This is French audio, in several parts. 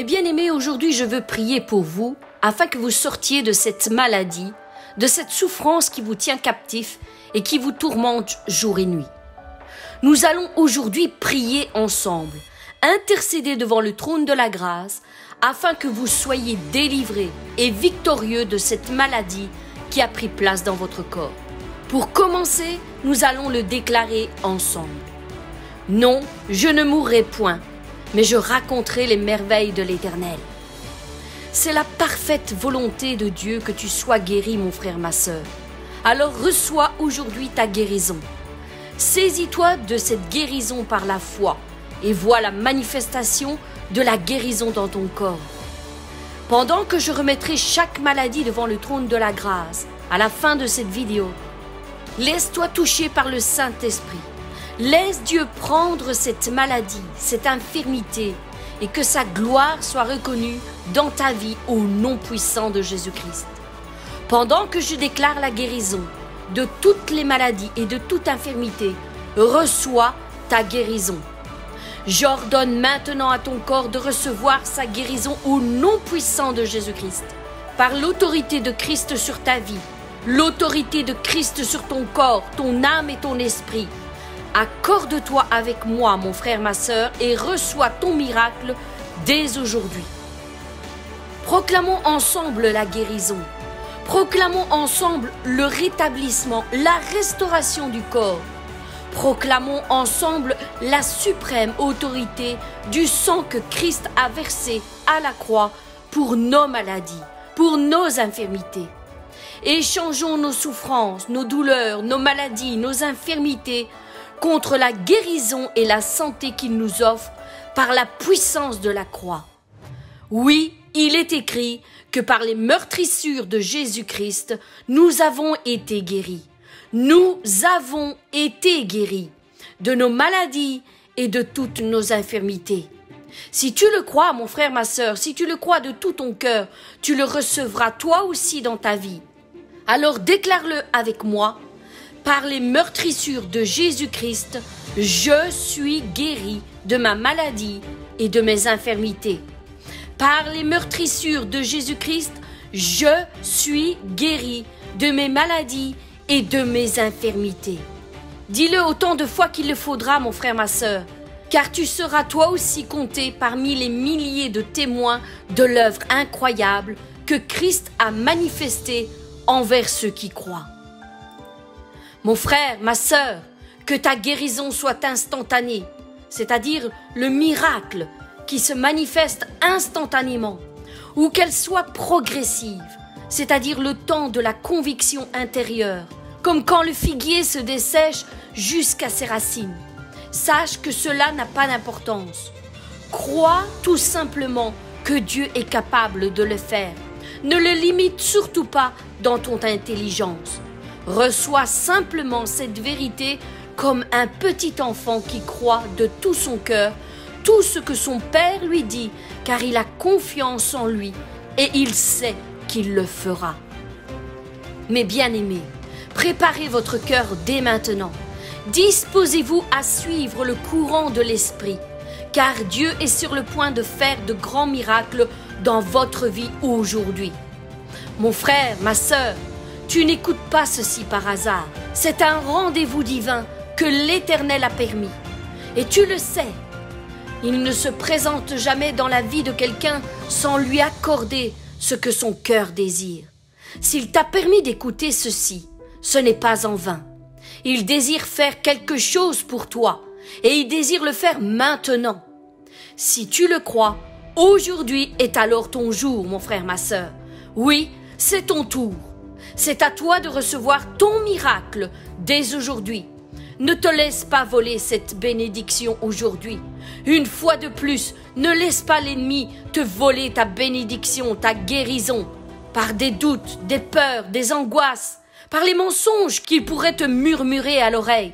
Mes bien-aimés, aujourd'hui je veux prier pour vous afin que vous sortiez de cette maladie, de cette souffrance qui vous tient captif et qui vous tourmente jour et nuit. Nous allons aujourd'hui prier ensemble, intercéder devant le trône de la grâce afin que vous soyez délivrés et victorieux de cette maladie qui a pris place dans votre corps. Pour commencer, nous allons le déclarer ensemble. Non, je ne mourrai point, mais je raconterai les merveilles de l'Éternel. C'est la parfaite volonté de Dieu que tu sois guéri, mon frère, ma sœur. Alors reçois aujourd'hui ta guérison. Saisis-toi de cette guérison par la foi et vois la manifestation de la guérison dans ton corps. Pendant que je remettrai chaque maladie devant le trône de la grâce, à la fin de cette vidéo, laisse-toi toucher par le Saint-Esprit. Laisse Dieu prendre cette maladie, cette infirmité, et que sa gloire soit reconnue dans ta vie au nom puissant de Jésus-Christ. Pendant que je déclare la guérison de toutes les maladies et de toute infirmité, reçois ta guérison. J'ordonne maintenant à ton corps de recevoir sa guérison au nom puissant de Jésus-Christ. Par l'autorité de Christ sur ta vie, l'autorité de Christ sur ton corps, ton âme et ton esprit, accorde-toi avec moi, mon frère, ma sœur, et reçois ton miracle dès aujourd'hui. Proclamons ensemble la guérison. Proclamons ensemble le rétablissement, la restauration du corps. Proclamons ensemble la suprême autorité du sang que Christ a versé à la croix pour nos maladies, pour nos infirmités. Échangeons nos souffrances, nos douleurs, nos maladies, nos infirmités contre la guérison et la santé qu'il nous offre par la puissance de la croix. Oui, il est écrit que par les meurtrissures de Jésus-Christ, nous avons été guéris. Nous avons été guéris de nos maladies et de toutes nos infirmités. Si tu le crois, mon frère, ma sœur, si tu le crois de tout ton cœur, tu le recevras toi aussi dans ta vie. Alors déclare-le avec moi. Par les meurtrissures de Jésus-Christ, je suis guéri de ma maladie et de mes infirmités. Par les meurtrissures de Jésus-Christ, je suis guéri de mes maladies et de mes infirmités. Dis-le autant de fois qu'il le faudra, mon frère, ma sœur, car tu seras toi aussi compté parmi les milliers de témoins de l'œuvre incroyable que Christ a manifestée envers ceux qui croient. Mon frère, ma sœur, que ta guérison soit instantanée, c'est-à-dire le miracle qui se manifeste instantanément, ou qu'elle soit progressive, c'est-à-dire le temps de la conviction intérieure, comme quand le figuier se dessèche jusqu'à ses racines. Sache que cela n'a pas d'importance. Crois tout simplement que Dieu est capable de le faire. Ne le limite surtout pas dans ton intelligence. Reçois simplement cette vérité comme un petit enfant qui croit de tout son cœur tout ce que son Père lui dit, car il a confiance en lui et il sait qu'il le fera. Mes bien-aimés, préparez votre cœur dès maintenant. Disposez-vous à suivre le courant de l'Esprit, car Dieu est sur le point de faire de grands miracles dans votre vie aujourd'hui. Mon frère, ma sœur, tu n'écoutes pas ceci par hasard. C'est un rendez-vous divin que l'Éternel a permis. Et tu le sais, il ne se présente jamais dans la vie de quelqu'un sans lui accorder ce que son cœur désire. S'il t'a permis d'écouter ceci, ce n'est pas en vain. Il désire faire quelque chose pour toi et il désire le faire maintenant. Si tu le crois, aujourd'hui est alors ton jour, mon frère, ma sœur. Oui, c'est ton tour. C'est à toi de recevoir ton miracle dès aujourd'hui. Ne te laisse pas voler cette bénédiction aujourd'hui. Une fois de plus, ne laisse pas l'ennemi te voler ta bénédiction, ta guérison, par des doutes, des peurs, des angoisses, par les mensonges qu'il pourrait te murmurer à l'oreille.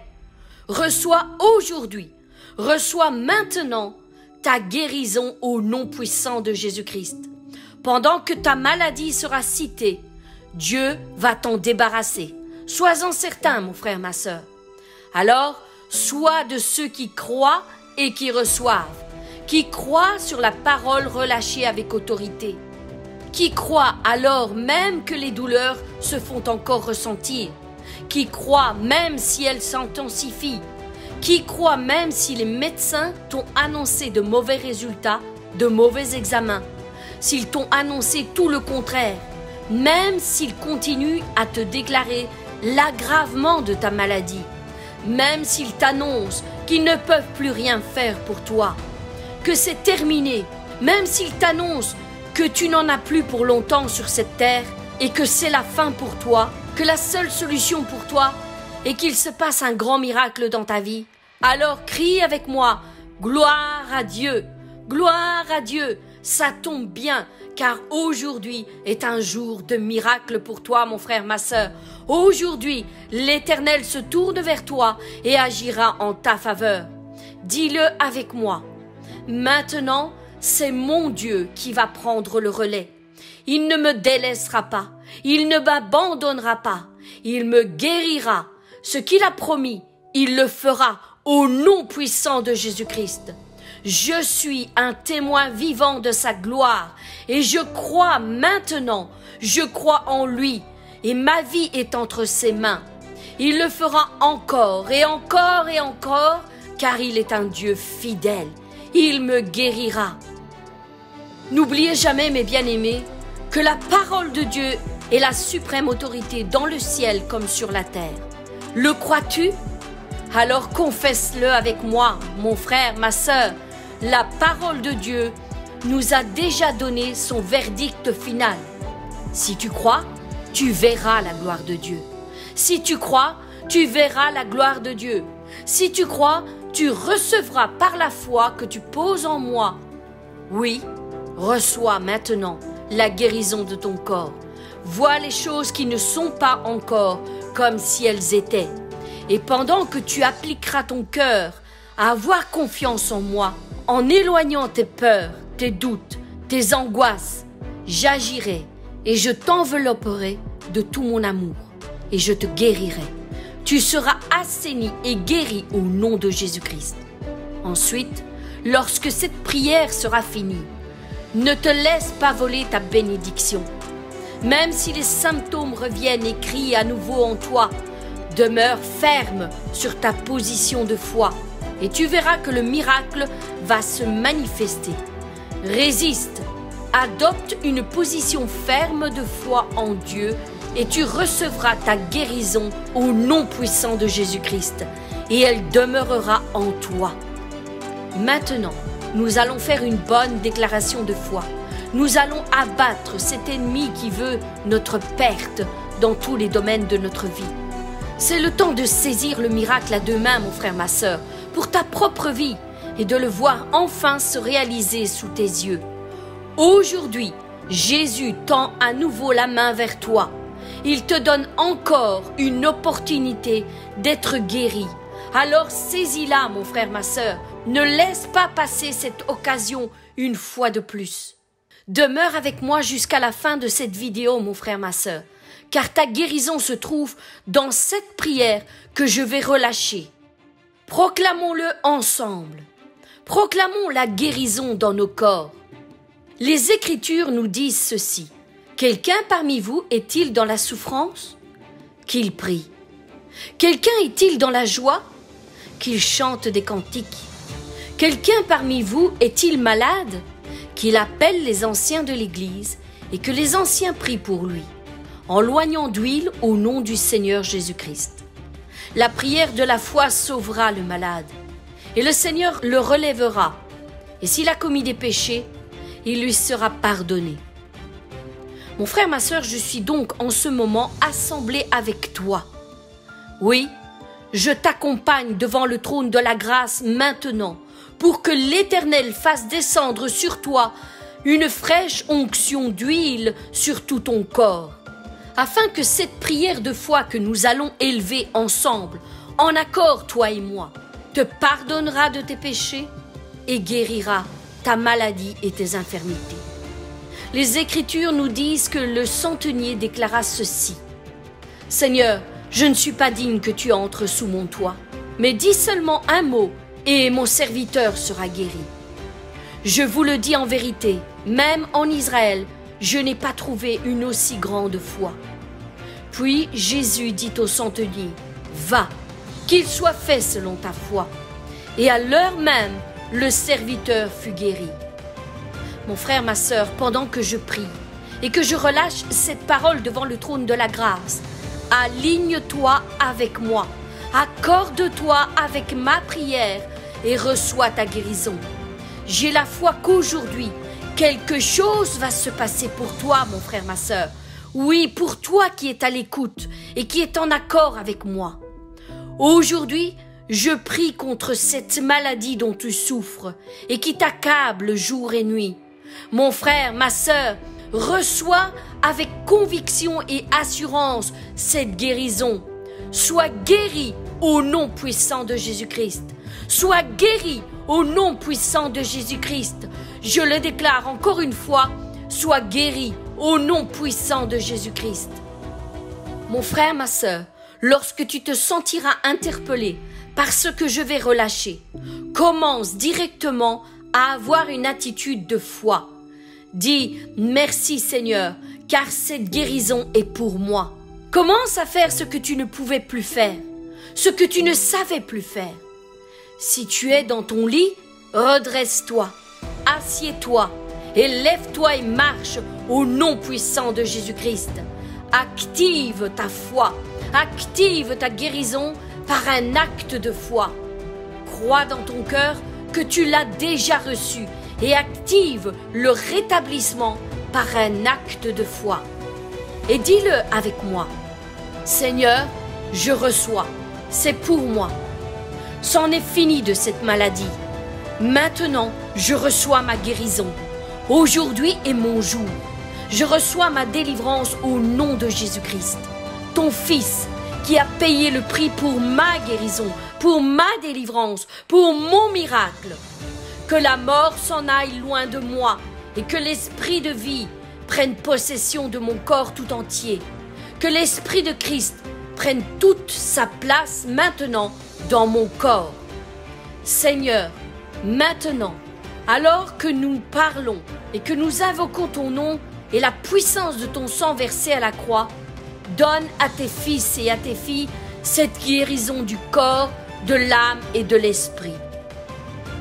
Reçois aujourd'hui, reçois maintenant ta guérison au nom puissant de Jésus-Christ. Pendant que ta maladie sera citée, Dieu va t'en débarrasser. Sois-en certain, mon frère, ma sœur. Alors, sois de ceux qui croient et qui reçoivent, qui croit sur la parole relâchée avec autorité, qui croit alors même que les douleurs se font encore ressentir, qui croit même si elles s'intensifient, qui croit même si les médecins t'ont annoncé de mauvais résultats, de mauvais examens, s'ils t'ont annoncé tout le contraire, même s'ils continuent à te déclarer l'aggravement de ta maladie, même s'ils t'annoncent qu'ils ne peuvent plus rien faire pour toi, que c'est terminé, même s'ils t'annoncent que tu n'en as plus pour longtemps sur cette terre et que c'est la fin pour toi, que la seule solution pour toi est qu'il se passe un grand miracle dans ta vie, alors crie avec moi, gloire à Dieu, gloire à Dieu, ça tombe bien, car aujourd'hui est un jour de miracle pour toi, mon frère, ma sœur. Aujourd'hui, l'Éternel se tourne vers toi et agira en ta faveur. Dis-le avec moi. Maintenant, c'est mon Dieu qui va prendre le relais. Il ne me délaissera pas, il ne m'abandonnera pas, il me guérira. Ce qu'il a promis, il le fera au nom puissant de Jésus-Christ. Je suis un témoin vivant de sa gloire et je crois maintenant, je crois en lui et ma vie est entre ses mains. Il le fera encore et encore et encore car il est un Dieu fidèle. Il me guérira. N'oubliez jamais, mes bien-aimés, que la parole de Dieu est la suprême autorité dans le ciel comme sur la terre. Le crois-tu? Alors confesse-le avec moi, mon frère, ma sœur. La parole de Dieu nous a déjà donné son verdict final. Si tu crois, tu verras la gloire de Dieu. Si tu crois, tu verras la gloire de Dieu. Si tu crois, tu recevras par la foi que tu poses en moi. Oui, reçois maintenant la guérison de ton corps. Vois les choses qui ne sont pas encore comme si elles étaient. Et pendant que tu appliqueras ton cœur à avoir confiance en moi, en éloignant tes peurs, tes doutes, tes angoisses, j'agirai et je t'envelopperai de tout mon amour et je te guérirai. Tu seras assaini et guéri au nom de Jésus-Christ. Ensuite, lorsque cette prière sera finie, ne te laisse pas voler ta bénédiction. Même si les symptômes reviennent et crient à nouveau en toi, demeure ferme sur ta position de foi et tu verras que le miracle va se manifester. Résiste, adopte une position ferme de foi en Dieu et tu recevras ta guérison au nom puissant de Jésus-Christ et elle demeurera en toi. Maintenant, nous allons faire une bonne déclaration de foi. Nous allons abattre cet ennemi qui veut notre perte dans tous les domaines de notre vie. C'est le temps de saisir le miracle à deux mains, mon frère, ma sœur, pour ta propre vie et de le voir enfin se réaliser sous tes yeux. Aujourd'hui, Jésus tend à nouveau la main vers toi. Il te donne encore une opportunité d'être guéri. Alors saisis-la, mon frère, ma sœur. Ne laisse pas passer cette occasion une fois de plus. Demeure avec moi jusqu'à la fin de cette vidéo, mon frère, ma sœur, car ta guérison se trouve dans cette prière que je vais relâcher. Proclamons-le ensemble. Proclamons la guérison dans nos corps. Les Écritures nous disent ceci. Quelqu'un parmi vous est-il dans la souffrance? Qu'il prie. Quelqu'un est-il dans la joie? Qu'il chante des cantiques. Quelqu'un parmi vous est-il malade? Qu'il appelle les anciens de l'Église et que les anciens prient pour lui, en loignant d'huile au nom du Seigneur Jésus-Christ. La prière de la foi sauvera le malade, et le Seigneur le relèvera, et s'il a commis des péchés, il lui sera pardonné. Mon frère, ma sœur, je suis donc en ce moment assemblé avec toi. Oui, je t'accompagne devant le trône de la grâce maintenant, pour que l'Éternel fasse descendre sur toi une fraîche onction d'huile sur tout ton corps, afin que cette prière de foi que nous allons élever ensemble, en accord toi et moi, te pardonnera de tes péchés et guérira ta maladie et tes infirmités. Les Écritures nous disent que le centenier déclara ceci. « Seigneur, je ne suis pas digne que tu entres sous mon toit, mais dis seulement un mot et mon serviteur sera guéri. Je vous le dis en vérité, même en Israël, je n'ai pas trouvé une aussi grande foi. » Puis Jésus dit au centenier, « Va, qu'il soit fait selon ta foi. » Et à l'heure même, le serviteur fut guéri. Mon frère, ma sœur, pendant que je prie et que je relâche cette parole devant le trône de la grâce, aligne-toi avec moi, accorde-toi avec ma prière et reçois ta guérison. J'ai la foi qu'aujourd'hui, quelque chose va se passer pour toi, mon frère, ma sœur. Oui, pour toi qui es à l'écoute et qui est en accord avec moi. Aujourd'hui, je prie contre cette maladie dont tu souffres et qui t'accable jour et nuit. Mon frère, ma sœur, reçois avec conviction et assurance cette guérison. Sois guéri au nom puissant de Jésus-Christ. Sois guéri au nom puissant de Jésus-Christ. Je le déclare encore une fois, sois guéri au nom puissant de Jésus-Christ. Mon frère, ma sœur, lorsque tu te sentiras interpellé par ce que je vais relâcher, commence directement à avoir une attitude de foi. Dis « Merci Seigneur, car cette guérison est pour moi. » Commence à faire ce que tu ne pouvais plus faire, ce que tu ne savais plus faire. Si tu es dans ton lit, redresse-toi, assieds-toi et lève-toi et marche au nom puissant de Jésus-Christ. Active ta foi, active ta guérison par un acte de foi. Crois dans ton cœur que tu l'as déjà reçu et active le rétablissement par un acte de foi. Et dis-le avec moi. Seigneur, je reçois, c'est pour moi. C'en est fini de cette maladie. Maintenant, je reçois ma guérison. Aujourd'hui est mon jour. Je reçois ma délivrance au nom de Jésus-Christ, ton Fils, qui a payé le prix pour ma guérison, pour ma délivrance, pour mon miracle. Que la mort s'en aille loin de moi et que l'esprit de vie prenne possession de mon corps tout entier. Que l'esprit de Christ prenne toute sa place maintenant dans mon corps. Seigneur, maintenant, alors que nous parlons et que nous invoquons ton nom et la puissance de ton sang versé à la croix, donne à tes fils et à tes filles cette guérison du corps, de l'âme et de l'esprit.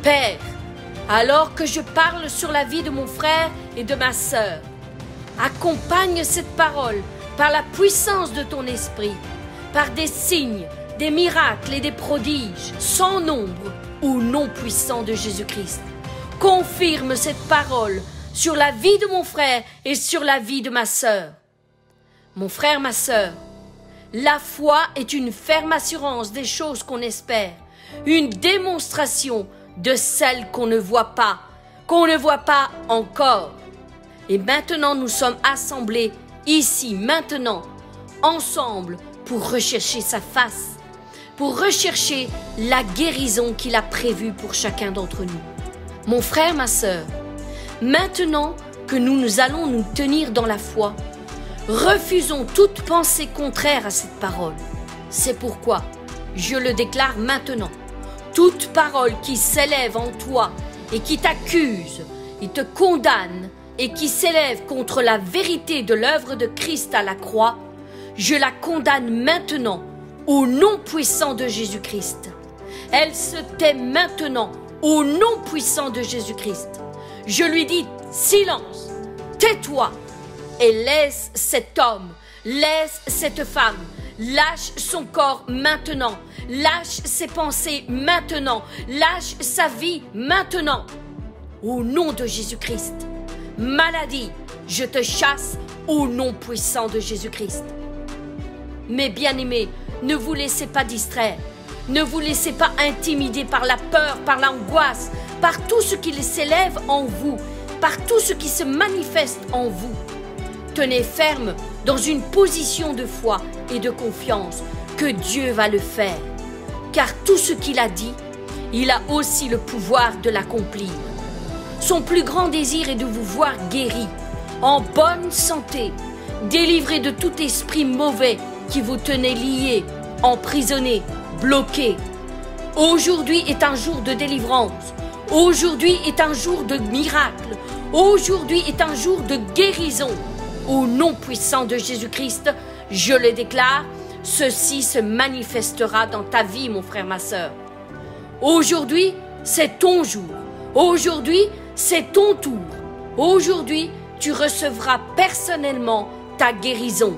Père, alors que je parle sur la vie de mon frère et de ma sœur, accompagne cette parole par la puissance de ton esprit, par des signes, des miracles et des prodiges, sans nombre, au nom puissant de Jésus-Christ. Confirme cette parole sur la vie de mon frère et sur la vie de ma sœur. Mon frère, ma sœur, la foi est une ferme assurance des choses qu'on espère, une démonstration de celles qu'on ne voit pas encore. Et maintenant, nous sommes assemblés ici, maintenant, ensemble, pour rechercher sa face, pour rechercher la guérison qu'il a prévue pour chacun d'entre nous. Mon frère, ma sœur, maintenant que nous allons nous tenir dans la foi, refusons toute pensée contraire à cette parole. C'est pourquoi je le déclare maintenant. Toute parole qui s'élève en toi et qui t'accuse et te condamne et qui s'élève contre la vérité de l'œuvre de Christ à la croix, je la condamne maintenant au nom puissant de Jésus-Christ. Elle se tait maintenant au nom puissant de Jésus-Christ. Je lui dis, silence, tais-toi et laisse cet homme, laisse cette femme, lâche son corps maintenant, lâche ses pensées maintenant, lâche sa vie maintenant. Au nom de Jésus-Christ, maladie, je te chasse au nom puissant de Jésus-Christ. Mes bien-aimés, ne vous laissez pas distraire, ne vous laissez pas intimider par la peur, par l'angoisse, par tout ce qui s'élève en vous, par tout ce qui se manifeste en vous. Tenez ferme dans une position de foi et de confiance que Dieu va le faire. Car tout ce qu'il a dit, il a aussi le pouvoir de l'accomplir. Son plus grand désir est de vous voir guéri, en bonne santé, délivré de tout esprit mauvais qui vous tenait lié, emprisonné, bloqué. Aujourd'hui est un jour de délivrance. Aujourd'hui est un jour de miracle. Aujourd'hui est un jour de guérison. Au nom puissant de Jésus-Christ, je le déclare, ceci se manifestera dans ta vie, mon frère, ma sœur. Aujourd'hui, c'est ton jour. Aujourd'hui, c'est ton tour. Aujourd'hui, tu recevras personnellement ta guérison.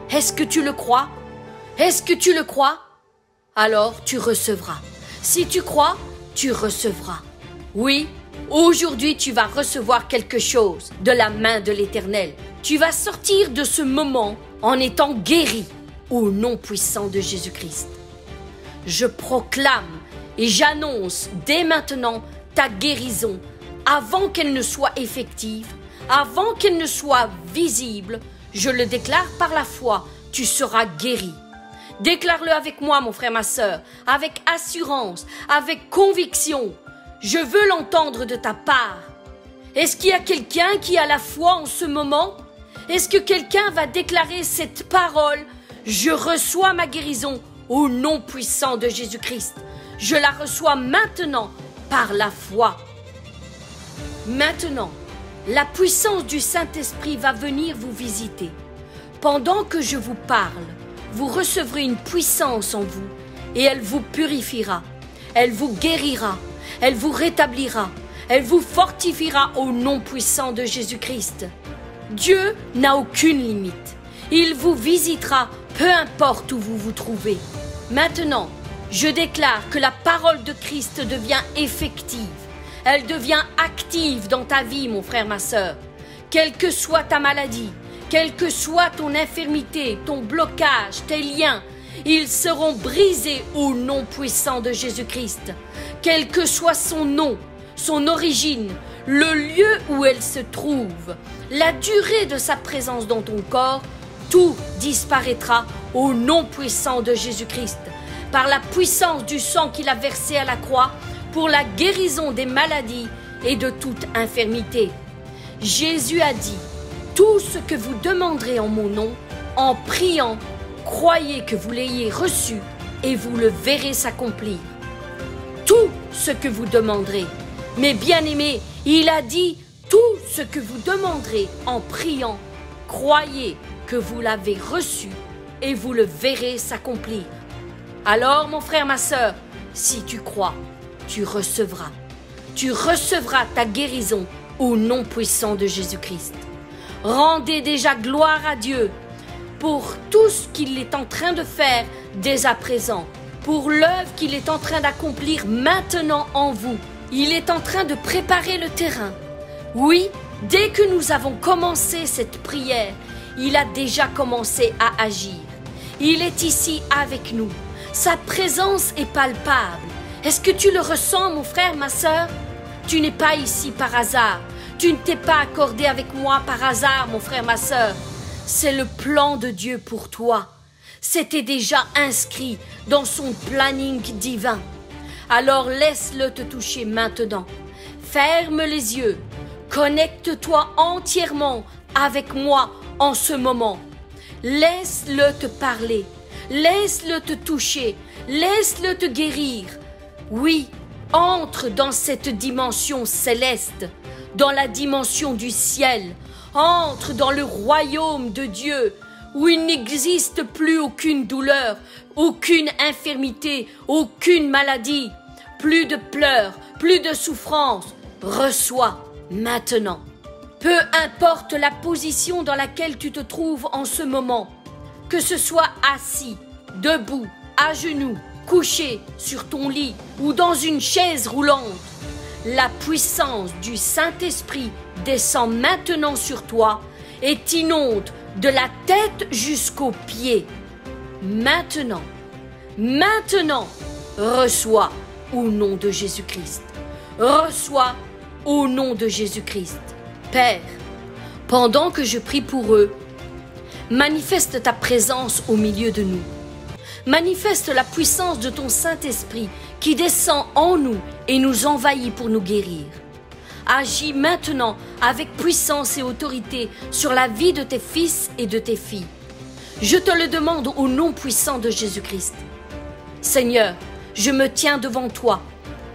Est-ce que tu le crois? Est-ce que tu le crois? Alors tu recevras. Si tu crois, tu recevras. Oui, aujourd'hui tu vas recevoir quelque chose de la main de l'Éternel. Tu vas sortir de ce moment en étant guéri au nom puissant de Jésus-Christ. Je proclame et j'annonce dès maintenant ta guérison avant qu'elle ne soit effective, avant qu'elle ne soit visible. Je le déclare par la foi, tu seras guéri. Déclare-le avec moi, mon frère, ma sœur, avec assurance, avec conviction. Je veux l'entendre de ta part. Est-ce qu'il y a quelqu'un qui a la foi en ce moment? Est-ce que quelqu'un va déclarer cette parole? Je reçois ma guérison au nom puissant de Jésus-Christ. Je la reçois maintenant par la foi. Maintenant, la puissance du Saint-Esprit va venir vous visiter. Pendant que je vous parle, vous recevrez une puissance en vous et elle vous purifiera, elle vous guérira, elle vous rétablira, elle vous fortifiera au nom puissant de Jésus-Christ. Dieu n'a aucune limite. Il vous visitera peu importe où vous vous trouvez. Maintenant, je déclare que la parole de Christ devient effective. Elle devient active dans ta vie, mon frère, ma sœur. Quelle que soit ta maladie, quelle que soit ton infirmité, ton blocage, tes liens, ils seront brisés au nom puissant de Jésus-Christ. Quel que soit son nom, son origine, le lieu où elle se trouve, la durée de sa présence dans ton corps, tout disparaîtra au nom puissant de Jésus-Christ. Par la puissance du sang qu'il a versé à la croix, pour la guérison des maladies et de toute infirmité. Jésus a dit, tout ce que vous demanderez en mon nom, en priant, croyez que vous l'ayez reçu et vous le verrez s'accomplir. Tout ce que vous demanderez. Mais bien-aimés, il a dit, tout ce que vous demanderez en priant, croyez que vous l'avez reçu et vous le verrez s'accomplir. Alors, mon frère, ma sœur, si tu crois, tu recevras. Tu recevras ta guérison au nom puissant de Jésus-Christ. Rendez déjà gloire à Dieu pour tout ce qu'il est en train de faire dès à présent, pour l'œuvre qu'il est en train d'accomplir maintenant en vous. Il est en train de préparer le terrain. Oui, dès que nous avons commencé cette prière, il a déjà commencé à agir. Il est ici avec nous. Sa présence est palpable. Est-ce que tu le ressens, mon frère, ma sœur? Tu n'es pas ici par hasard. Tu ne t'es pas accordé avec moi par hasard, mon frère, ma sœur. C'est le plan de Dieu pour toi. C'était déjà inscrit dans son planning divin. Alors laisse-le te toucher maintenant. Ferme les yeux. Connecte-toi entièrement avec moi en ce moment. Laisse-le te parler. Laisse-le te toucher. Laisse-le te guérir. Oui, entre dans cette dimension céleste, dans la dimension du ciel. Entre dans le royaume de Dieu, où il n'existe plus aucune douleur, aucune infirmité, aucune maladie, plus de pleurs, plus de souffrance. Reçois maintenant. Peu importe la position dans laquelle tu te trouves en ce moment, que ce soit assis, debout, à genoux, couché sur ton lit ou dans une chaise roulante, la puissance du Saint-Esprit descend maintenant sur toi et t'inonde de la tête jusqu'aux pieds. Maintenant, reçois au nom de Jésus-Christ. Reçois au nom de Jésus-Christ. Père, pendant que je prie pour eux, manifeste ta présence au milieu de nous. Manifeste la puissance de ton Saint-Esprit qui descend en nous et nous envahit pour nous guérir. Agis maintenant avec puissance et autorité sur la vie de tes fils et de tes filles. Je te le demande au nom puissant de Jésus-Christ. Seigneur, je me tiens devant toi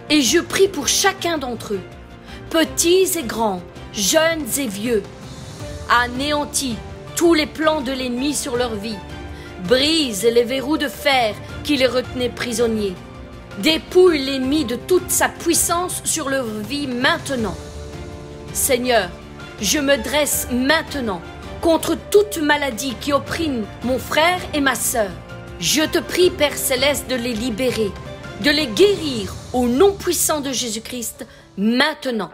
Et je prie pour chacun d'entre eux, petits et grands, jeunes et vieux. Anéantis tous les plans de l'ennemi sur leur vie. Brise les verrous de fer qui les retenaient prisonniers. Dépouille l'ennemi de toute sa puissance sur leur vie maintenant. Seigneur, je me dresse maintenant contre toute maladie qui opprime mon frère et ma sœur. Je te prie, Père Céleste, de les libérer, de les guérir au nom puissant de Jésus-Christ maintenant.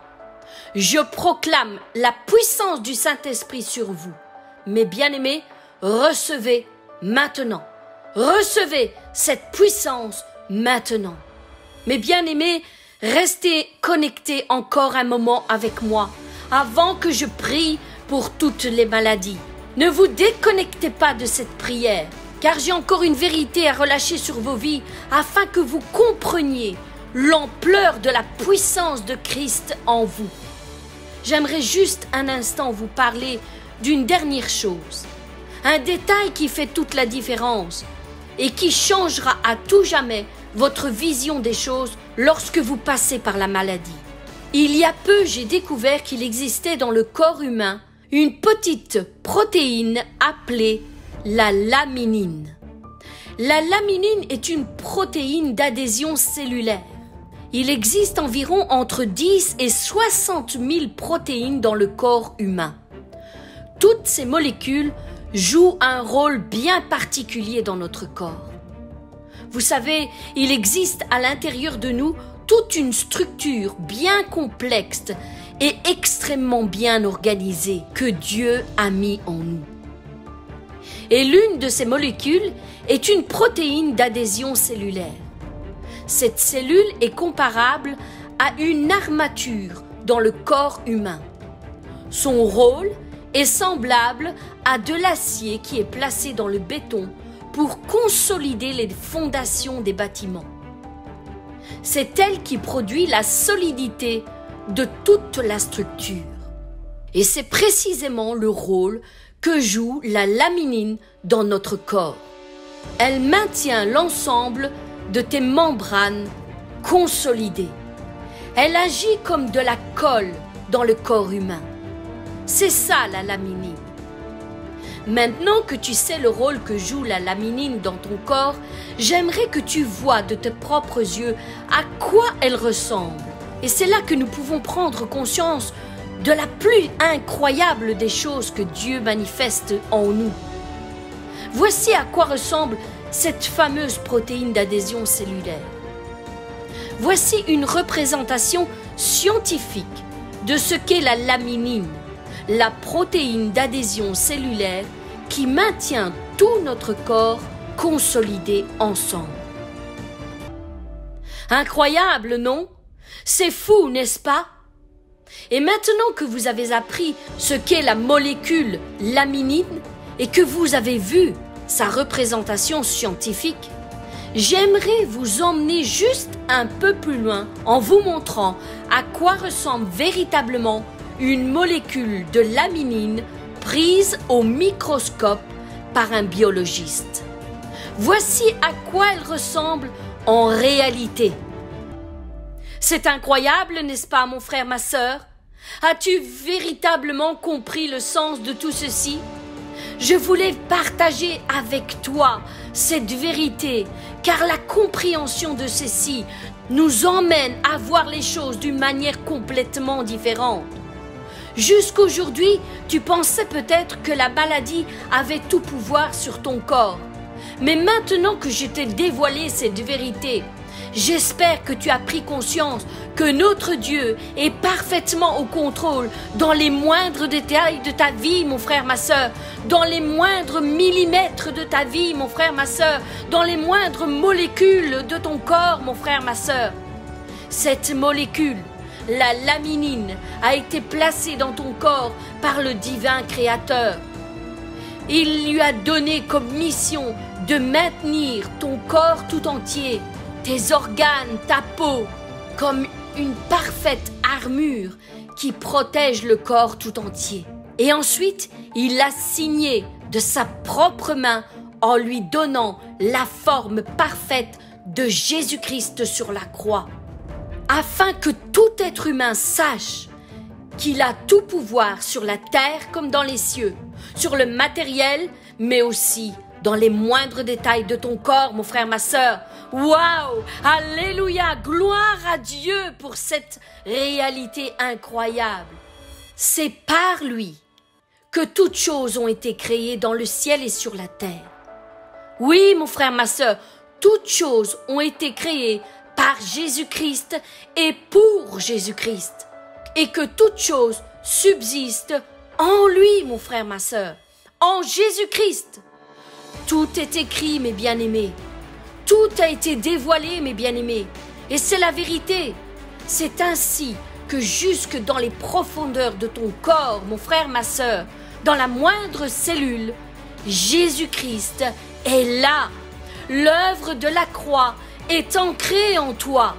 Je proclame la puissance du Saint-Esprit sur vous. Mes bien-aimés, recevez maintenant. Recevez cette puissance maintenant. Mes bien-aimés, restez connectés encore un moment avec moi avant que je prie pour toutes les maladies. Ne vous déconnectez pas de cette prière, car j'ai encore une vérité à relâcher sur vos vies afin que vous compreniez l'ampleur de la puissance de Christ en vous. J'aimerais juste un instant vous parler d'une dernière chose, un détail qui fait toute la différence et qui changera à tout jamais votre vision des choses lorsque vous passez par la maladie. Il y a peu, j'ai découvert qu'il existait dans le corps humain une petite protéine appelée la laminine. La laminine est une protéine d'adhésion cellulaire. Il existe environ entre 10 et 60 000 protéines dans le corps humain. Toutes ces molécules jouent un rôle bien particulier dans notre corps. Vous savez, il existe à l'intérieur de nous toute une structure bien complexe et extrêmement bien organisée que Dieu a mis en nous. Et l'une de ces molécules est une protéine d'adhésion cellulaire. Cette cellule est comparable à une armature dans le corps humain. Son rôle est semblable à de l'acier qui est placé dans le béton pour consolider les fondations des bâtiments. C'est elle qui produit la solidité de toute la structure. Et c'est précisément le rôle que joue la laminine dans notre corps. Elle maintient l'ensemble de tes membranes consolidées. Elle agit comme de la colle dans le corps humain. C'est ça la laminine. Maintenant que tu sais le rôle que joue la laminine dans ton corps, j'aimerais que tu vois de tes propres yeux à quoi elle ressemble. Et c'est là que nous pouvons prendre conscience de la plus incroyable des choses que Dieu manifeste en nous. Voici à quoi ressemble cette fameuse protéine d'adhésion cellulaire. Voici une représentation scientifique de ce qu'est la laminine, la protéine d'adhésion cellulaire qui maintient tout notre corps consolidé ensemble. Incroyable, non? C'est fou, n'est-ce pas? Et maintenant que vous avez appris ce qu'est la molécule laminine et que vous avez vu sa représentation scientifique, j'aimerais vous emmener juste un peu plus loin en vous montrant à quoi ressemble véritablement une molécule de laminine prise au microscope par un biologiste. Voici à quoi elle ressemble en réalité. C'est incroyable, n'est-ce pas, mon frère, ma sœur? As-tu véritablement compris le sens de tout ceci? Je voulais partager avec toi cette vérité, car la compréhension de ceci nous emmène à voir les choses d'une manière complètement différente. Jusqu'aujourd'hui, tu pensais peut-être que la maladie avait tout pouvoir sur ton corps. Mais maintenant que je t'ai dévoilé cette vérité, j'espère que tu as pris conscience que notre Dieu est parfaitement au contrôle dans les moindres détails de ta vie, mon frère, ma sœur, dans les moindres millimètres de ta vie, mon frère, ma sœur, dans les moindres molécules de ton corps, mon frère, ma sœur. Cette molécule, la laminine, a été placée dans ton corps par le divin Créateur. Il lui a donné comme mission de maintenir ton corps tout entier, tes organes, ta peau, comme une parfaite armure qui protège le corps tout entier. Et ensuite, il l'a signé de sa propre main en lui donnant la forme parfaite de Jésus-Christ sur la croix. afin que tout être humain sache qu'il a tout pouvoir sur la terre comme dans les cieux, sur le matériel, mais aussi dans les moindres détails de ton corps, mon frère, ma sœur. Waouh! Alléluia! Gloire à Dieu pour cette réalité incroyable. C'est par lui que toutes choses ont été créées dans le ciel et sur la terre. Oui, mon frère, ma sœur, toutes choses ont été créées par Jésus-Christ et pour Jésus-Christ. Et que toutes choses subsistent en lui, mon frère, ma sœur, en Jésus-Christ. Tout est écrit, mes bien-aimés. Tout a été dévoilé, mes bien-aimés. Et c'est la vérité. C'est ainsi que jusque dans les profondeurs de ton corps, mon frère, ma sœur, dans la moindre cellule, Jésus-Christ est là. L'œuvre de la croix est ancrée en toi.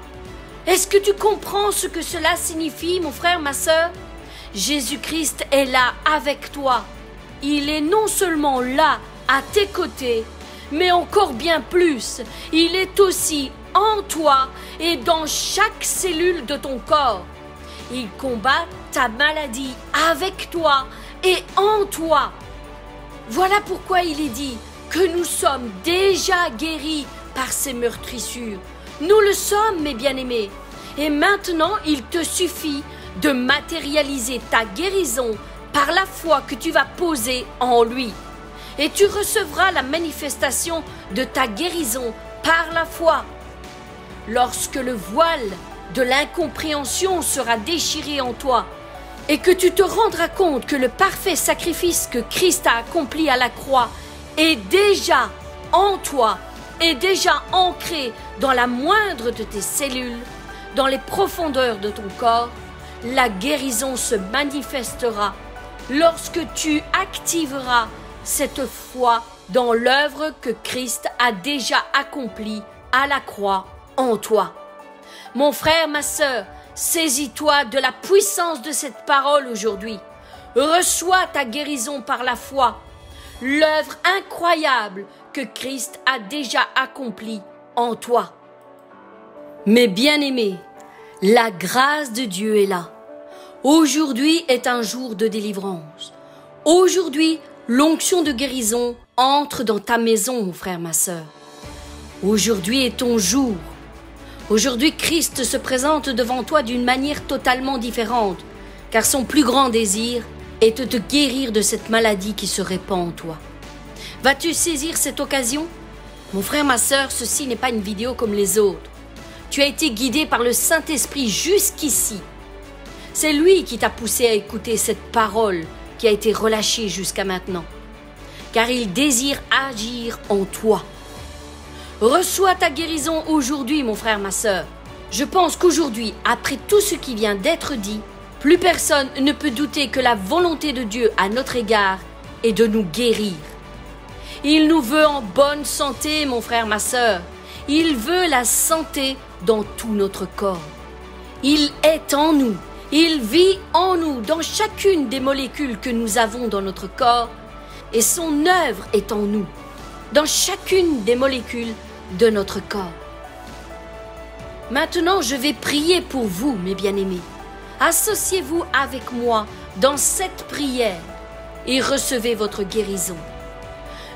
Est-ce que tu comprends ce que cela signifie, mon frère, ma sœur? Jésus-Christ est là avec toi. Il est non seulement là, à tes côtés, mais encore bien plus. Il est aussi en toi et dans chaque cellule de ton corps. Il combat ta maladie avec toi et en toi. Voilà pourquoi il est dit que nous sommes déjà guéris par ces meurtrissures. Nous le sommes, mes bien-aimés. Et maintenant, il te suffit de matérialiser ta guérison par la foi que tu vas poser en lui. Et tu recevras la manifestation de ta guérison par la foi. Lorsque le voile de l'incompréhension sera déchiré en toi et que tu te rendras compte que le parfait sacrifice que Christ a accompli à la croix est déjà en toi, est déjà ancré dans la moindre de tes cellules, dans les profondeurs de ton corps, la guérison se manifestera lorsque tu activeras cette foi dans l'œuvre que Christ a déjà accomplie à la croix en toi. Mon frère, ma sœur, saisis-toi de la puissance de cette parole aujourd'hui. Reçois ta guérison par la foi, l'œuvre incroyable que Christ a déjà accomplie en toi. Mes bien-aimés, la grâce de Dieu est là. Aujourd'hui est un jour de délivrance. Aujourd'hui, l'onction de guérison entre dans ta maison, mon frère, ma sœur. Aujourd'hui est ton jour. Aujourd'hui, Christ se présente devant toi d'une manière totalement différente, car son plus grand désir est de te guérir de cette maladie qui se répand en toi. Vas-tu saisir cette occasion? Mon frère, ma sœur, ceci n'est pas une vidéo comme les autres. Tu as été guidé par le Saint-Esprit jusqu'ici. C'est lui qui t'a poussé à écouter cette parole qui a été relâchée jusqu'à maintenant, car il désire agir en toi. Reçois ta guérison aujourd'hui, mon frère, ma sœur. Je pense qu'aujourd'hui, après tout ce qui vient d'être dit, plus personne ne peut douter que la volonté de Dieu à notre égard est de nous guérir. Il nous veut en bonne santé, mon frère, ma sœur. Il veut la santé dans tout notre corps. Il est en nous. Il vit en nous, dans chacune des molécules que nous avons dans notre corps, et son œuvre est en nous, dans chacune des molécules de notre corps. Maintenant, je vais prier pour vous, mes bien-aimés. Associez-vous avec moi dans cette prière et recevez votre guérison.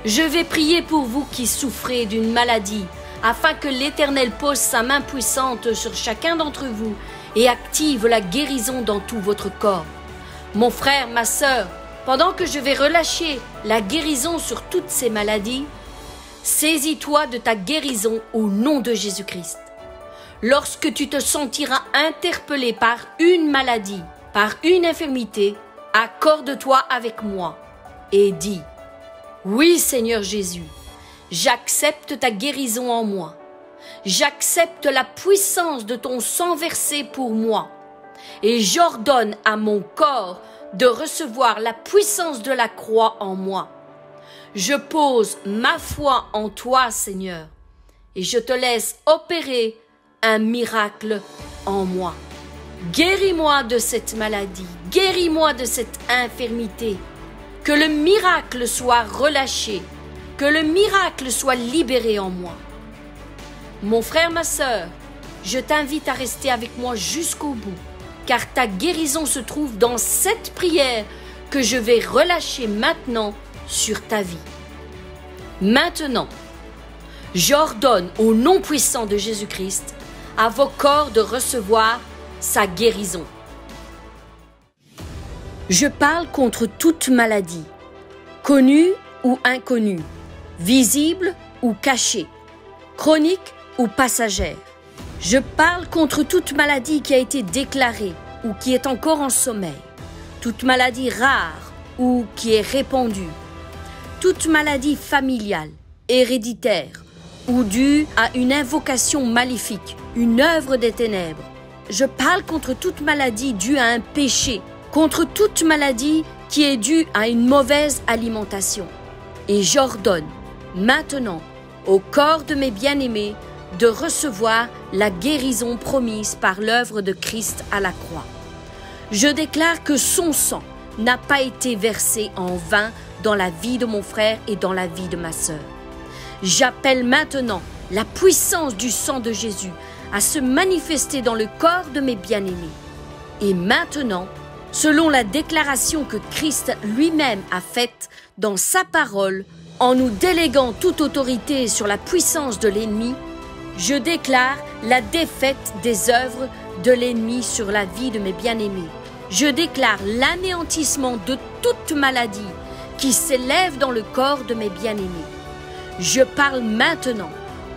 Je vais prier pour vous qui souffrez d'une maladie, afin que l'Éternel pose sa main puissante sur chacun d'entre vous et active la guérison dans tout votre corps. Mon frère, ma sœur, pendant que je vais relâcher la guérison sur toutes ces maladies, saisis-toi de ta guérison au nom de Jésus-Christ. Lorsque tu te sentiras interpellé par une maladie, par une infirmité, accorde-toi avec moi et dis: oui, Seigneur Jésus, j'accepte ta guérison en moi. J'accepte la puissance de ton sang versé pour moi. Et j'ordonne à mon corps de recevoir la puissance de la croix en moi. Je pose ma foi en toi, Seigneur, et je te laisse opérer un miracle en moi. Guéris-moi de cette maladie, guéris-moi de cette infirmité. Que le miracle soit relâché, que le miracle soit libéré en moi. Mon frère, ma sœur, je t'invite à rester avec moi jusqu'au bout, car ta guérison se trouve dans cette prière que je vais relâcher maintenant sur ta vie. Maintenant, j'ordonne au nom puissant de Jésus-Christ à vos corps de recevoir sa guérison. Je parle contre toute maladie, connue ou inconnue, visible ou cachée, chronique ou passagère. Je parle contre toute maladie qui a été déclarée ou qui est encore en sommeil, toute maladie rare ou qui est répandue, toute maladie familiale, héréditaire ou due à une invocation maléfique, une œuvre des ténèbres. Je parle contre toute maladie due à un péché, contre toute maladie qui est due à une mauvaise alimentation. Et j'ordonne maintenant au corps de mes bien-aimés de recevoir la guérison promise par l'œuvre de Christ à la croix. Je déclare que son sang n'a pas été versé en vain dans la vie de mon frère et dans la vie de ma sœur. J'appelle maintenant la puissance du sang de Jésus à se manifester dans le corps de mes bien-aimés. Et maintenant, selon la déclaration que Christ lui-même a faite dans sa parole, en nous déléguant toute autorité sur la puissance de l'ennemi, je déclare la défaite des œuvres de l'ennemi sur la vie de mes bien-aimés. Je déclare l'anéantissement de toute maladie qui s'élève dans le corps de mes bien-aimés. Je parle maintenant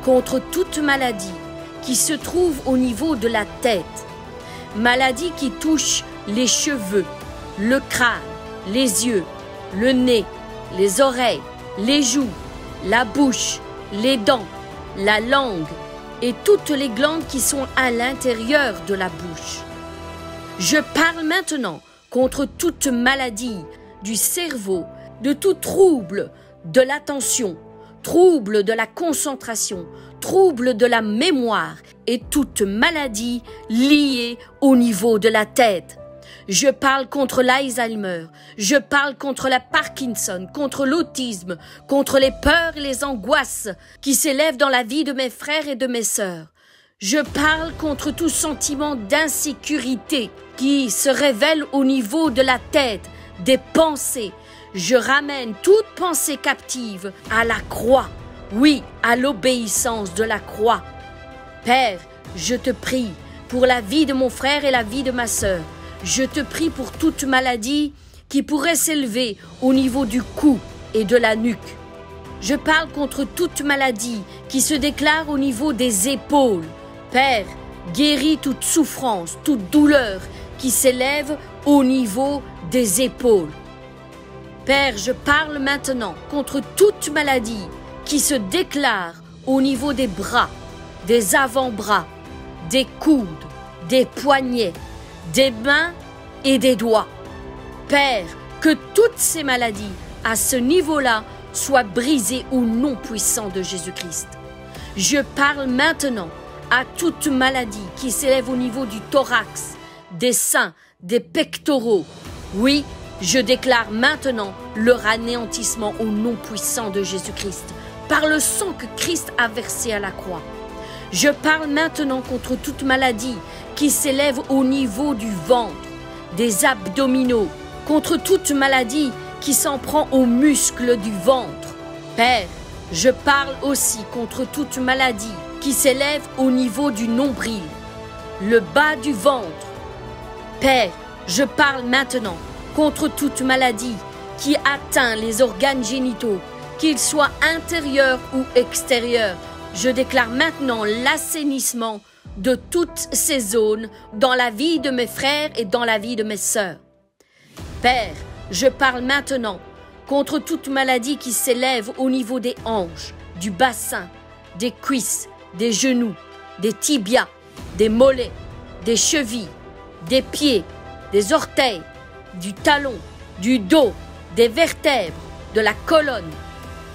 contre toute maladie qui se trouve au niveau de la tête, maladie qui touche les cheveux, le crâne, les yeux, le nez, les oreilles, les joues, la bouche, les dents, la langue et toutes les glandes qui sont à l'intérieur de la bouche. Je parle maintenant contre toute maladie du cerveau, de tout trouble de l'attention, trouble de la concentration, trouble de la mémoire et toute maladie liée au niveau de la tête. Je parle contre l'Alzheimer, je parle contre la Parkinson, contre l'autisme, contre les peurs et les angoisses qui s'élèvent dans la vie de mes frères et de mes sœurs. Je parle contre tout sentiment d'insécurité qui se révèle au niveau de la tête, des pensées. Je ramène toute pensée captive à la croix, oui, à l'obéissance de la croix. Père, je te prie pour la vie de mon frère et la vie de ma sœur. Je te prie pour toute maladie qui pourrait s'élever au niveau du cou et de la nuque. Je parle contre toute maladie qui se déclare au niveau des épaules. Père, guéris toute souffrance, toute douleur qui s'élève au niveau des épaules. Père, je parle maintenant contre toute maladie qui se déclare au niveau des bras, des avant-bras, des coudes, des poignets, des mains et des doigts. Père, que toutes ces maladies à ce niveau-là soient brisées au nom puissant de Jésus-Christ. Je parle maintenant à toute maladie qui s'élève au niveau du thorax, des seins, des pectoraux. Oui, je déclare maintenant leur anéantissement au nom puissant de Jésus-Christ, par le sang que Christ a versé à la croix. Je parle maintenant contre toute maladie qui s'élève au niveau du ventre, des abdominaux, contre toute maladie qui s'en prend aux muscles du ventre. Père, je parle aussi contre toute maladie qui s'élève au niveau du nombril, le bas du ventre. Père, je parle maintenant contre toute maladie qui atteint les organes génitaux, qu'ils soient intérieurs ou extérieurs. Je déclare maintenant l'assainissement de toutes ces zones dans la vie de mes frères et dans la vie de mes sœurs. Père, je parle maintenant contre toute maladie qui s'élève au niveau des hanches, du bassin, des cuisses, des genoux, des tibias, des mollets, des chevilles, des pieds, des orteils, du talon, du dos, des vertèbres, de la colonne,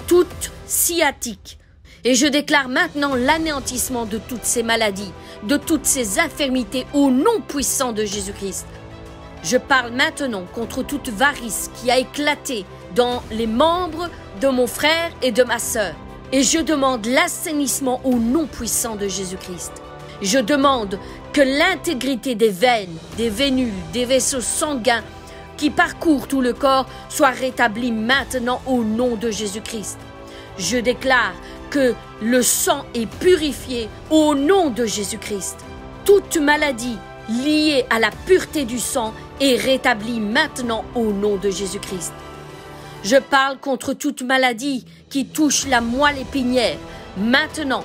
toute sciatique. Et je déclare maintenant l'anéantissement de toutes ces maladies, de toutes ces infirmités au nom puissant de Jésus-Christ. Je parle maintenant contre toute varice qui a éclaté dans les membres de mon frère et de ma sœur. Et je demande l'assainissement au nom puissant de Jésus-Christ. Je demande que l'intégrité des veines, des vénules, des vaisseaux sanguins qui parcourent tout le corps soit rétablie maintenant au nom de Jésus-Christ. Je déclare que le sang est purifié au nom de Jésus-Christ. Toute maladie liée à la pureté du sang est rétablie maintenant au nom de Jésus-Christ. Je parle contre toute maladie qui touche la moelle épinière. Maintenant,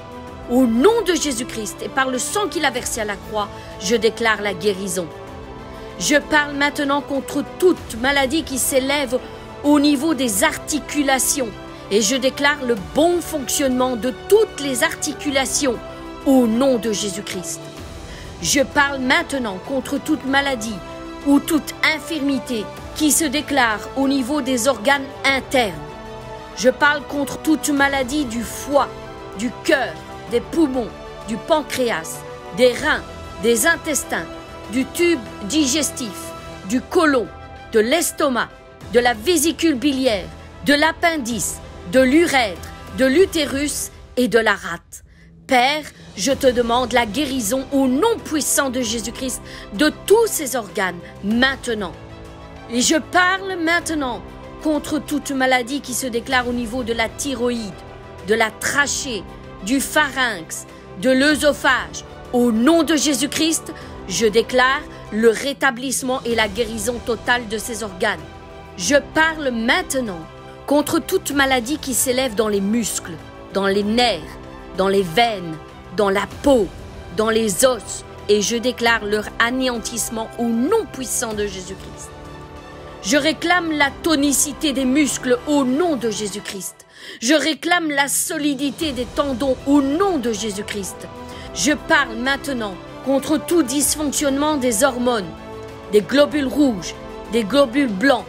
au nom de Jésus-Christ et par le sang qu'il a versé à la croix, je déclare la guérison. Je parle maintenant contre toute maladie qui s'élève au niveau des articulations et je déclare le bon fonctionnement de toutes les articulations au nom de Jésus-Christ. Je parle maintenant contre toute maladie ou toute infirmité qui se déclare au niveau des organes internes. Je parle contre toute maladie du foie, du cœur, des poumons, du pancréas, des reins, des intestins, du tube digestif, du côlon, de l'estomac, de la vésicule biliaire, de l'appendice, de l'urètre, de l'utérus et de la rate. Père, je te demande la guérison au nom puissant de Jésus-Christ de tous ces organes maintenant. Et je parle maintenant contre toute maladie qui se déclare au niveau de la thyroïde, de la trachée, du pharynx, de l'œsophage. Au nom de Jésus-Christ, je déclare le rétablissement et la guérison totale de ces organes. Je parle maintenant contre toute maladie qui s'élève dans les muscles, dans les nerfs, dans les veines, dans la peau, dans les os, et je déclare leur anéantissement au nom puissant de Jésus-Christ. Je réclame la tonicité des muscles au nom de Jésus-Christ. Je réclame la solidité des tendons au nom de Jésus-Christ. Je parle maintenant contre tout dysfonctionnement des hormones, des globules rouges, des globules blancs,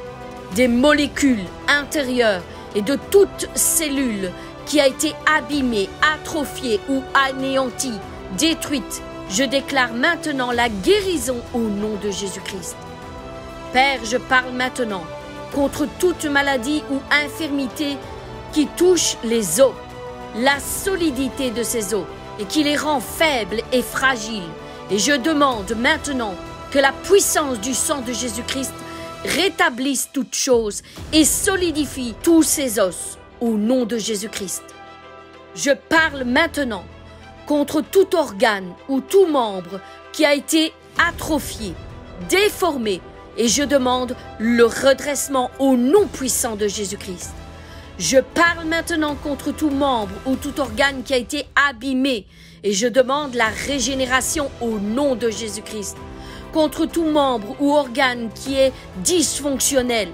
des molécules intérieures et de toute cellule qui a été abîmée, atrophiée ou anéantie, détruite. Je déclare maintenant la guérison au nom de Jésus-Christ. Père, je parle maintenant contre toute maladie ou infirmité qui touche les os, la solidité de ces os et qui les rend faibles et fragiles. Et je demande maintenant que la puissance du sang de Jésus-Christ rétablisse toutes choses et solidifie tous ces os au nom de Jésus-Christ. Je parle maintenant contre tout organe ou tout membre qui a été atrophié, déformé, et je demande le redressement au nom puissant de Jésus-Christ. Je parle maintenant contre tout membre ou tout organe qui a été abîmé et je demande la régénération au nom de Jésus-Christ. Contre tout membre ou organe qui est dysfonctionnel,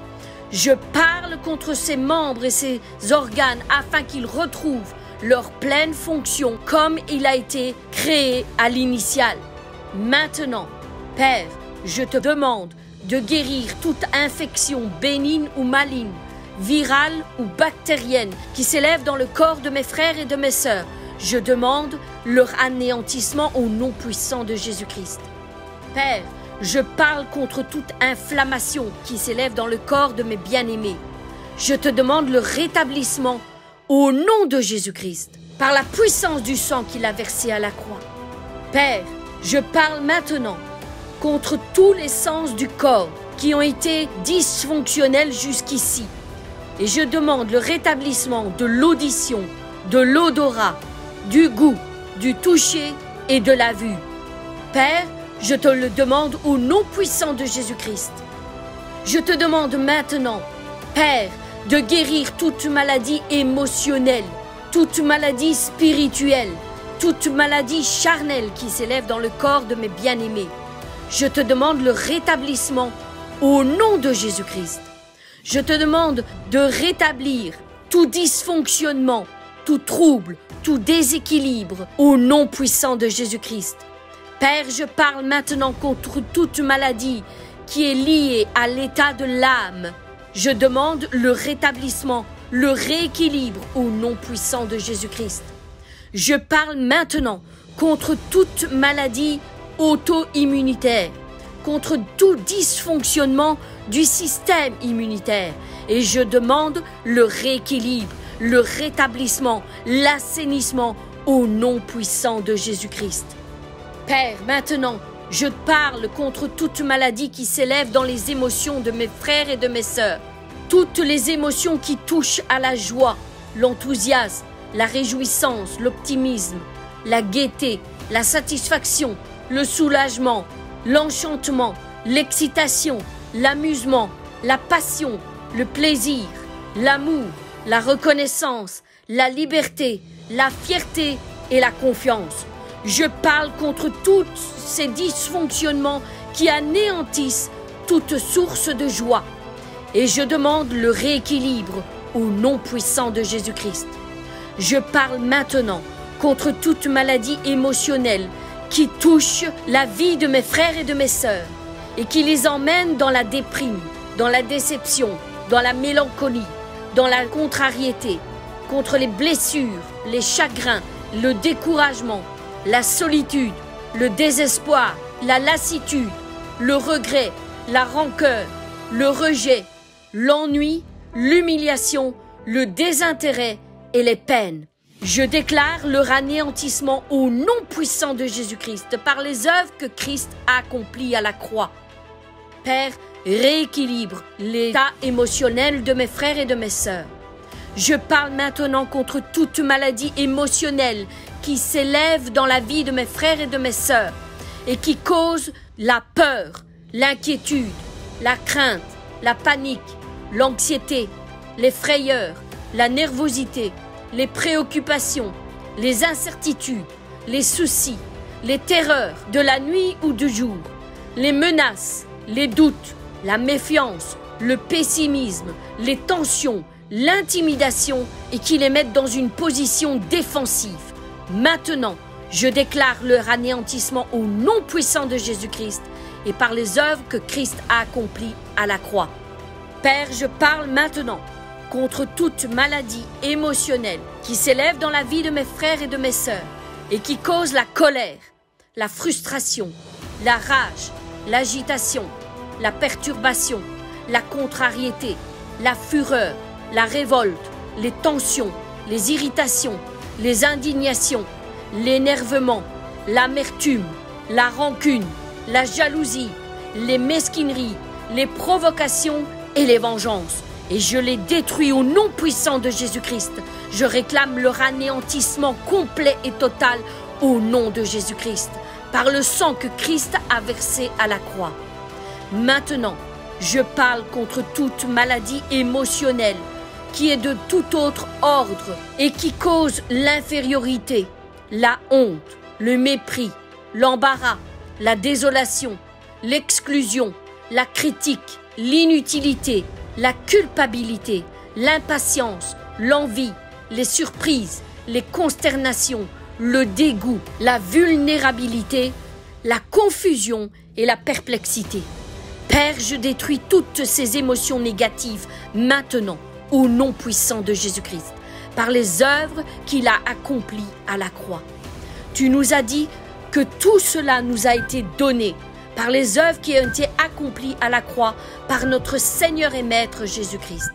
je parle contre ces membres et ces organes afin qu'ils retrouvent leur pleine fonction comme il a été créé à l'initiale. Maintenant, Père, je te demande de guérir toute infection bénigne ou maligne, virale ou bactérienne qui s'élève dans le corps de mes frères et de mes sœurs. Je demande leur anéantissement au nom puissant de Jésus-Christ. Père, je parle contre toute inflammation qui s'élève dans le corps de mes bien-aimés. Je te demande le rétablissement au nom de Jésus-Christ, par la puissance du sang qu'il a versé à la croix. Père, je parle maintenant contre tous les sens du corps qui ont été dysfonctionnels jusqu'ici. Et je demande le rétablissement de l'audition, de l'odorat, du goût, du toucher et de la vue. Père, je te le demande au nom puissant de Jésus-Christ. Je te demande maintenant, Père, de guérir toute maladie émotionnelle, toute maladie spirituelle, toute maladie charnelle qui s'élève dans le corps de mes bien-aimés. Je te demande le rétablissement au nom de Jésus-Christ. Je te demande de rétablir tout dysfonctionnement, tout trouble, tout déséquilibre au nom puissant de Jésus-Christ. Père, je parle maintenant contre toute maladie qui est liée à l'état de l'âme. Je demande le rétablissement, le rééquilibre au nom puissant de Jésus-Christ. Je parle maintenant contre toute maladie auto-immunitaire, contre tout dysfonctionnement du système immunitaire. Et je demande le rééquilibre, le rétablissement, l'assainissement au nom puissant de Jésus-Christ. Père, maintenant, je parle contre toute maladie qui s'élève dans les émotions de mes frères et de mes sœurs. Toutes les émotions qui touchent à la joie, l'enthousiasme, la réjouissance, l'optimisme, la gaieté, la satisfaction, le soulagement, l'enchantement, l'excitation, l'amusement, la passion, le plaisir, l'amour, la reconnaissance, la liberté, la fierté et la confiance. Je parle contre tous ces dysfonctionnements qui anéantissent toute source de joie. Et je demande le rééquilibre au nom puissant de Jésus-Christ. Je parle maintenant contre toute maladie émotionnelle qui touche la vie de mes frères et de mes sœurs et qui les emmène dans la déprime, dans la déception, dans la mélancolie, dans la contrariété, contre les blessures, les chagrins, le découragement, la solitude, le désespoir, la lassitude, le regret, la rancœur, le rejet, l'ennui, l'humiliation, le désintérêt et les peines. Je déclare leur anéantissement au nom puissant de Jésus-Christ par les œuvres que Christ a accomplies à la croix. Père, rééquilibre l'état émotionnel de mes frères et de mes sœurs. Je parle maintenant contre toute maladie émotionnelle qui s'élève dans la vie de mes frères et de mes sœurs et qui cause la peur, l'inquiétude, la crainte, la panique, l'anxiété, les frayeurs, la nervosité, les préoccupations, les incertitudes, les soucis, les terreurs de la nuit ou du jour, les menaces, les doutes, la méfiance, le pessimisme, les tensions, l'intimidation et qui les mettent dans une position défensive. Maintenant, je déclare leur anéantissement au nom puissant de Jésus-Christ et par les œuvres que Christ a accomplies à la croix. Père, je parle maintenant contre toute maladie émotionnelle qui s'élève dans la vie de mes frères et de mes sœurs et qui cause la colère, la frustration, la rage, l'agitation, la perturbation, la contrariété, la fureur, la révolte, les tensions, les irritations, les indignations, l'énervement, l'amertume, la rancune, la jalousie, les mesquineries, les provocations et les vengeances. Et je les détruis au nom puissant de Jésus-Christ. Je réclame leur anéantissement complet et total au nom de Jésus-Christ, par le sang que Christ a versé à la croix. Maintenant, je parle contre toute maladie émotionnelle qui est de tout autre ordre et qui cause l'infériorité, la honte, le mépris, l'embarras, la désolation, l'exclusion, la critique, l'inutilité, la culpabilité, l'impatience, l'envie, les surprises, les consternations, le dégoût, la vulnérabilité, la confusion et la perplexité. Père, je détruis toutes ces émotions négatives maintenant au nom puissant de Jésus-Christ, par les œuvres qu'il a accomplies à la croix. Tu nous as dit que tout cela nous a été donné par les œuvres qui ont été accomplies à la croix par notre Seigneur et Maître Jésus-Christ.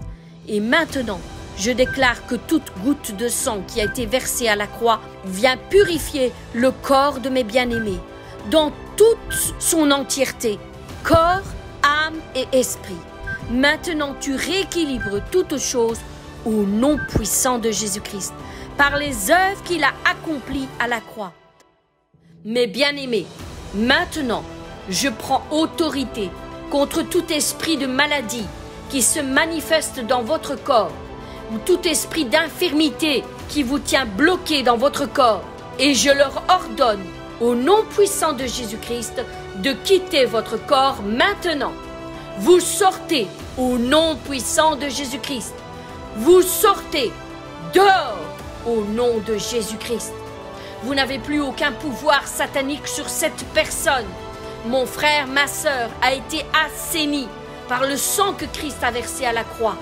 Et maintenant, je déclare que toute goutte de sang qui a été versée à la croix vient purifier le corps de mes bien-aimés dans toute son entièreté, corps, âme et esprit. Maintenant, tu rééquilibres toutes choses au nom puissant de Jésus-Christ, par les œuvres qu'il a accomplies à la croix. Mes bien-aimés, maintenant, je prends autorité contre tout esprit de maladie qui se manifeste dans votre corps, ou tout esprit d'infirmité qui vous tient bloqué dans votre corps. Et je leur ordonne, au nom puissant de Jésus-Christ, de quitter votre corps maintenant. Vous sortez au nom puissant de Jésus-Christ. Vous sortez dehors au nom de Jésus-Christ. Vous n'avez plus aucun pouvoir satanique sur cette personne. Mon frère, ma sœur a été assaini par le sang que Christ a versé à la croix.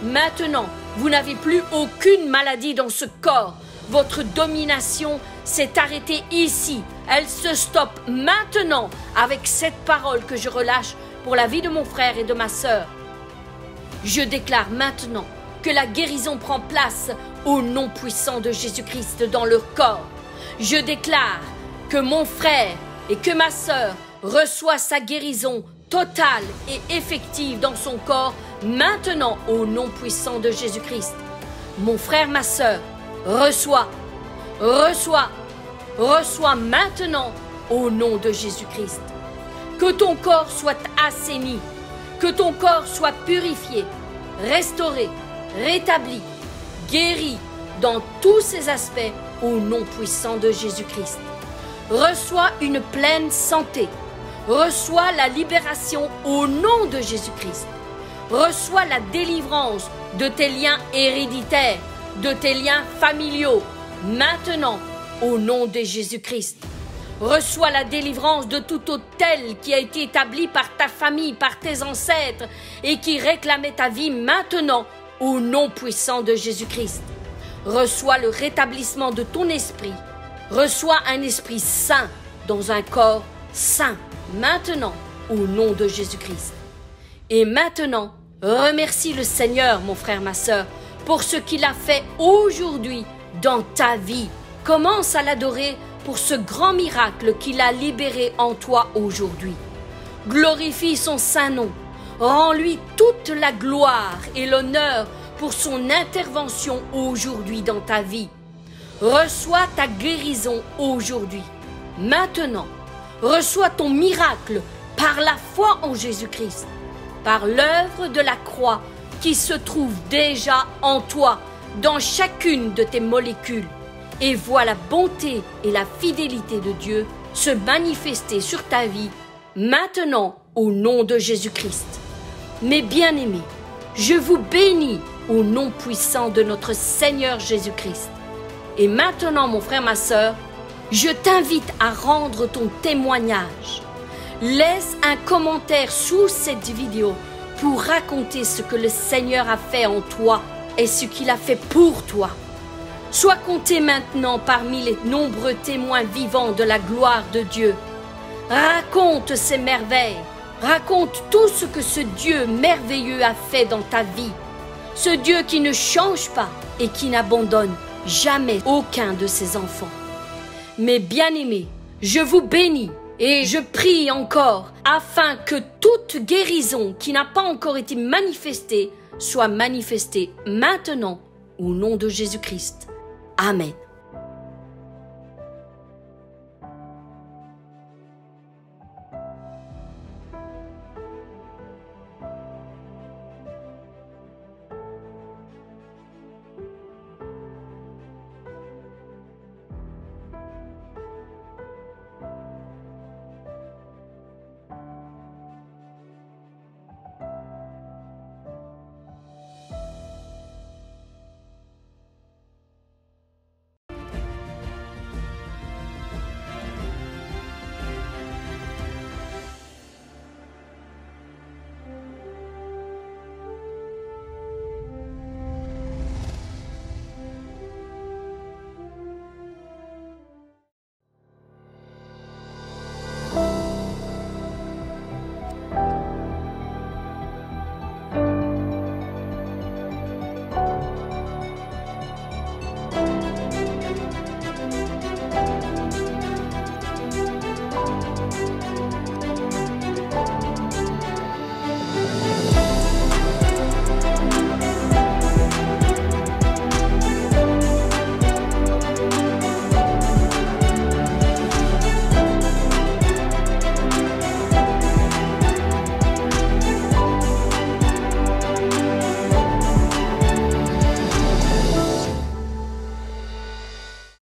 Maintenant, vous n'avez plus aucune maladie dans ce corps. Votre domination s'est arrêtée ici. Elle se stoppe maintenant avec cette parole que je relâche pour la vie de mon frère et de ma sœur. Je déclare maintenant que la guérison prend place au nom puissant de Jésus-Christ dans leur corps. Je déclare que mon frère et que ma sœur reçoit sa guérison totale et effective dans son corps maintenant au nom puissant de Jésus-Christ. Mon frère, ma sœur, reçois maintenant au nom de Jésus-Christ. Que ton corps soit assaini, que ton corps soit purifié, restauré, rétabli, guéri dans tous ses aspects au nom puissant de Jésus-Christ. Reçois une pleine santé. Reçois la libération au nom de Jésus-Christ. Reçois la délivrance de tes liens héréditaires, de tes liens familiaux, maintenant au nom de Jésus-Christ. Reçois la délivrance de tout autel qui a été établi par ta famille, par tes ancêtres et qui réclamait ta vie maintenant au nom puissant de Jésus-Christ. Reçois le rétablissement de ton esprit. Reçois un esprit saint dans un corps saint maintenant au nom de Jésus-Christ. Et maintenant, remercie le Seigneur, mon frère, ma sœur, pour ce qu'il a fait aujourd'hui dans ta vie. Commence à l'adorer pour ce grand miracle qu'il a libéré en toi aujourd'hui. Glorifie son saint nom. Rends-lui toute la gloire et l'honneur pour son intervention aujourd'hui dans ta vie. Reçois ta guérison aujourd'hui. Maintenant, reçois ton miracle par la foi en Jésus-Christ, par l'œuvre de la croix qui se trouve déjà en toi, dans chacune de tes molécules. Et vois la bonté et la fidélité de Dieu se manifester sur ta vie maintenant au nom de Jésus-Christ. Mes bien-aimés, je vous bénis au nom puissant de notre Seigneur Jésus-Christ. Et maintenant, mon frère, ma sœur, je t'invite à rendre ton témoignage. Laisse un commentaire sous cette vidéo pour raconter ce que le Seigneur a fait en toi et ce qu'il a fait pour toi. Sois compté maintenant parmi les nombreux témoins vivants de la gloire de Dieu. Raconte ses merveilles. Raconte tout ce que ce Dieu merveilleux a fait dans ta vie. Ce Dieu qui ne change pas et qui n'abandonne jamais aucun de ses enfants. Mes bien-aimés, je vous bénis et je prie encore afin que toute guérison qui n'a pas encore été manifestée soit manifestée maintenant au nom de Jésus-Christ. Amen.